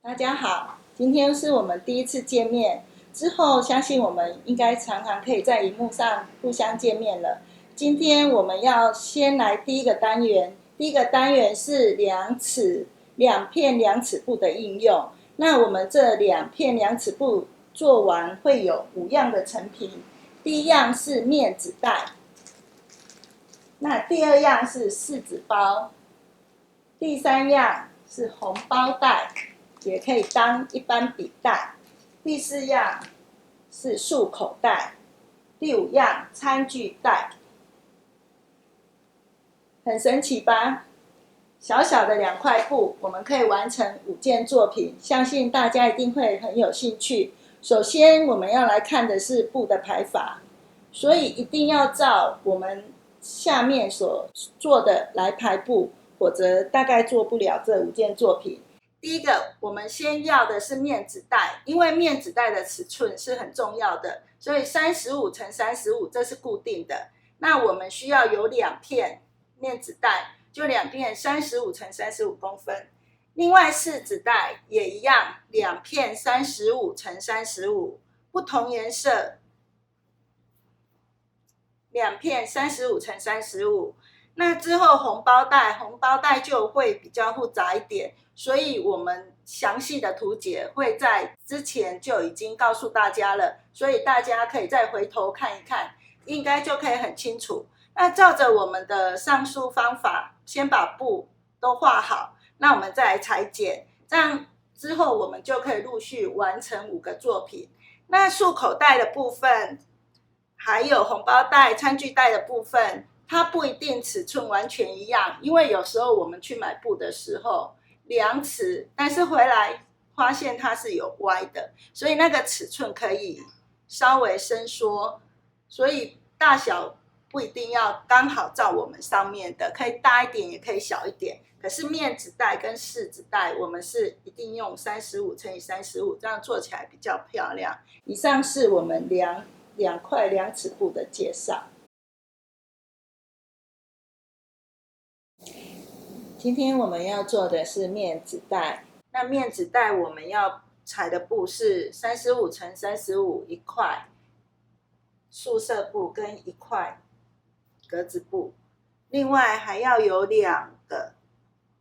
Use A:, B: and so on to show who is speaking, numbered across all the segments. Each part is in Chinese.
A: 大家好，今天是我们第一次见面，之后相信我们应该常常可以在荧幕上互相见面了。今天我们要先来第一个单元，第一个单元是两片量尺布的应用。那我们这两片量尺布做完会有5样的成品，第一样是面纸袋，那第二样是柿子包，第三样是红包袋。也可以当一般笔袋。第4样是束口袋，第5样餐具袋。很神奇吧？小小的2块布，我们可以完成5件作品，相信大家一定会很有兴趣。首先，我们要来看的是布的排法，所以一定要照我们下面所做的来排布，否则大概做不了这5件作品。第一个，我们先要的是面纸袋，因为面纸袋的尺寸是很重要的，所以35乘35这是固定的。那我们需要有2片面纸袋，就2片35乘35公分。另外柿子袋也一样，2片35乘35，不同颜色，2片35乘35。那之后红包袋就会比较复杂一点，所以我们详细的图解会在之前就已经告诉大家了，所以大家可以再回头看一看，应该就可以很清楚。那照着我们的上述方法，先把布都画好，那我们再来裁剪，这样之后我们就可以陆续完成5个作品。那束口袋的部分，还有红包袋、餐具袋的部分，它不一定尺寸完全一样，因为有时候我们去买布的时候量尺，但是回来发现它是有歪的，所以那个尺寸可以稍微伸缩，所以大小不一定要刚好照我们上面的，可以大一点也可以小一点。可是面纸袋跟柿子袋，我们是一定用35乘以35，这样做起来比较漂亮。以上是我们2块量尺布的介绍。今天我们要做的是面纸袋，那面纸袋我们要裁的布是35乘35一块素色布跟1块格子布，另外还要有2个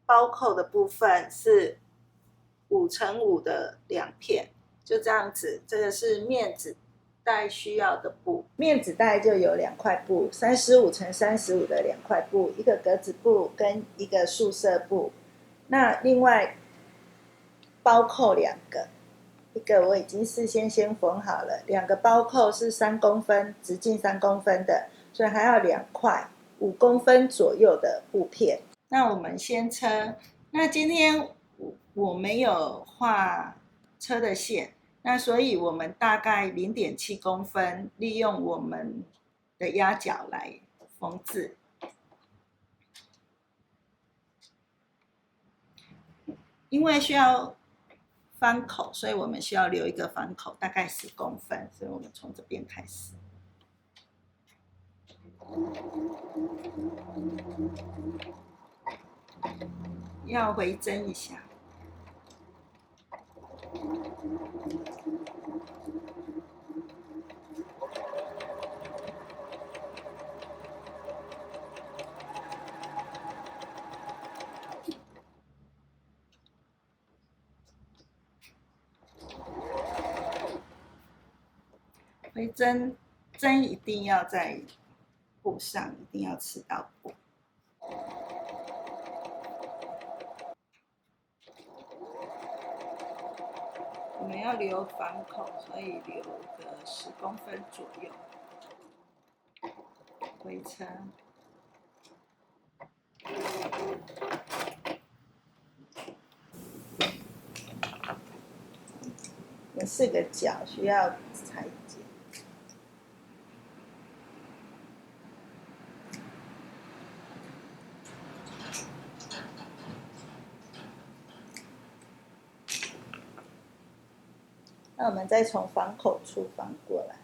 A: 包扣的部分是5乘5的2片，就这样子。这个是面纸袋需要的布，面纸袋就有2块布，35乘35的2块布，一个格子布跟一个素色布。那另外包扣2个，一个我已经事先缝好了，2个包扣是3公分，直径3公分的，所以还要2块5公分左右的布片。那我们先车，那今天我没有画车的线。那所以我们大概0.7公分，利用我们的压角来缝制。因为需要翻口，所以我们需要留一个翻口，大概10公分，所以我们从这边开始。要回针一下。回针，针一定要在布上，一定要刺到布。我们要留反口，所以留个10公分左右。回车。有4个角需要裁剪。那我们再从反口处翻过来。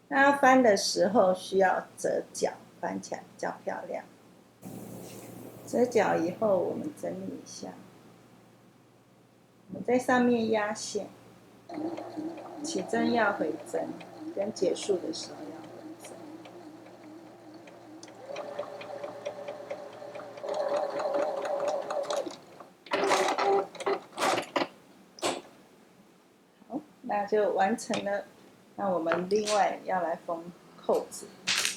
A: 那要翻的时候需要折角，翻起来比较漂亮。折角以后，我们整理一下。我们在上面压线，起针要回针，跟结束的时候要回针。好，那就完成了。那我们另外要来缝扣子，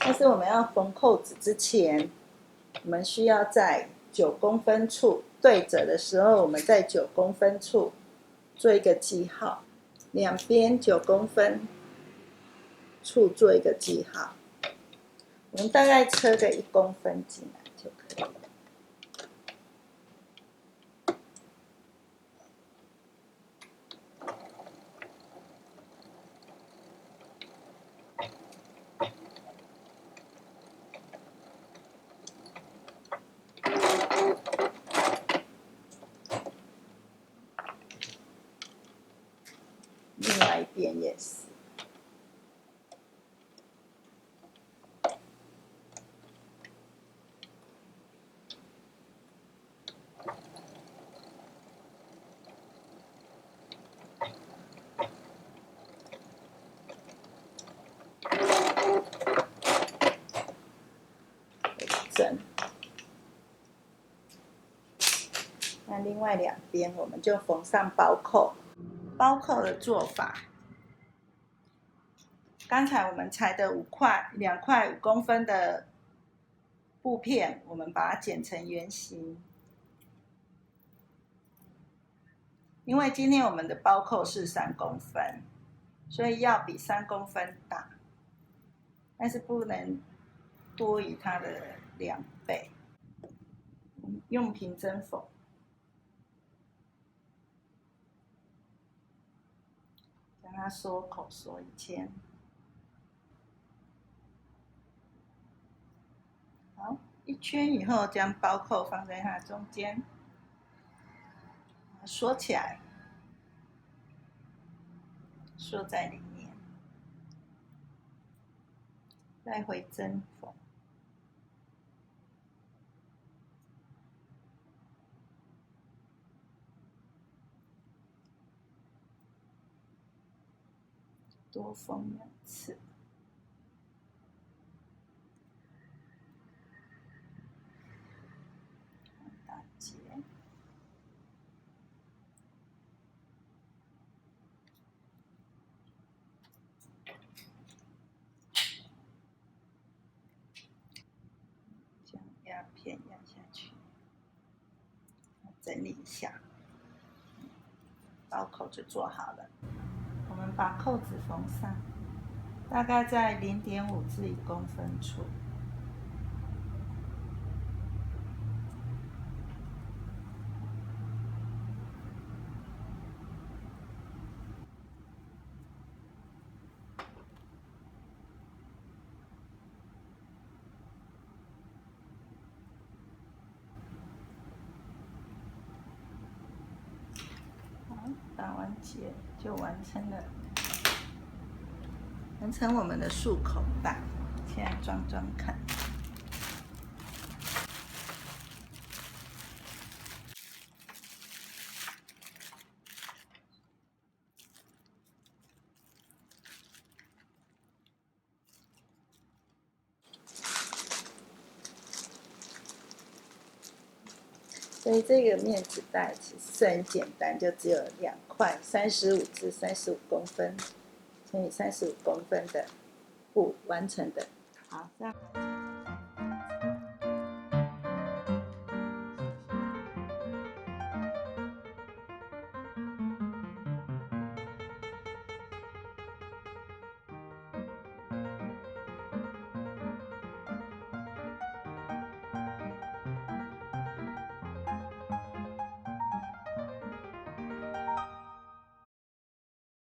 A: 但是我们要缝扣子之前，我们需要在9公分处对折的时候，我们在9公分处做一个记号，两边9公分处做一个记号。我们大概车个1公分进来就可以了。另外一边也是。针，那另外两边我们就缝上包扣。包扣的做法，刚才我们裁的2块5公分的布片，我们把它剪成圆形。因为今天我们的包扣是3公分，所以要比3公分大，但是不能多于它的2倍。用平针缝，将它缩口缩1圈。好，1圈以后，将包扣放在它中间，缩起来，缩在里面，再回针缝。多缝2次，打结，将压片压下去，整理一下，包扣就做好了。我们把扣子缝上，大概在0.5至1公分处。好，打完结就完成了，完成我们的束口袋。现在装装看。所以这个面纸袋其实是很简单，就只有2块35至35公分乘以35公分的布完成的。好，这样。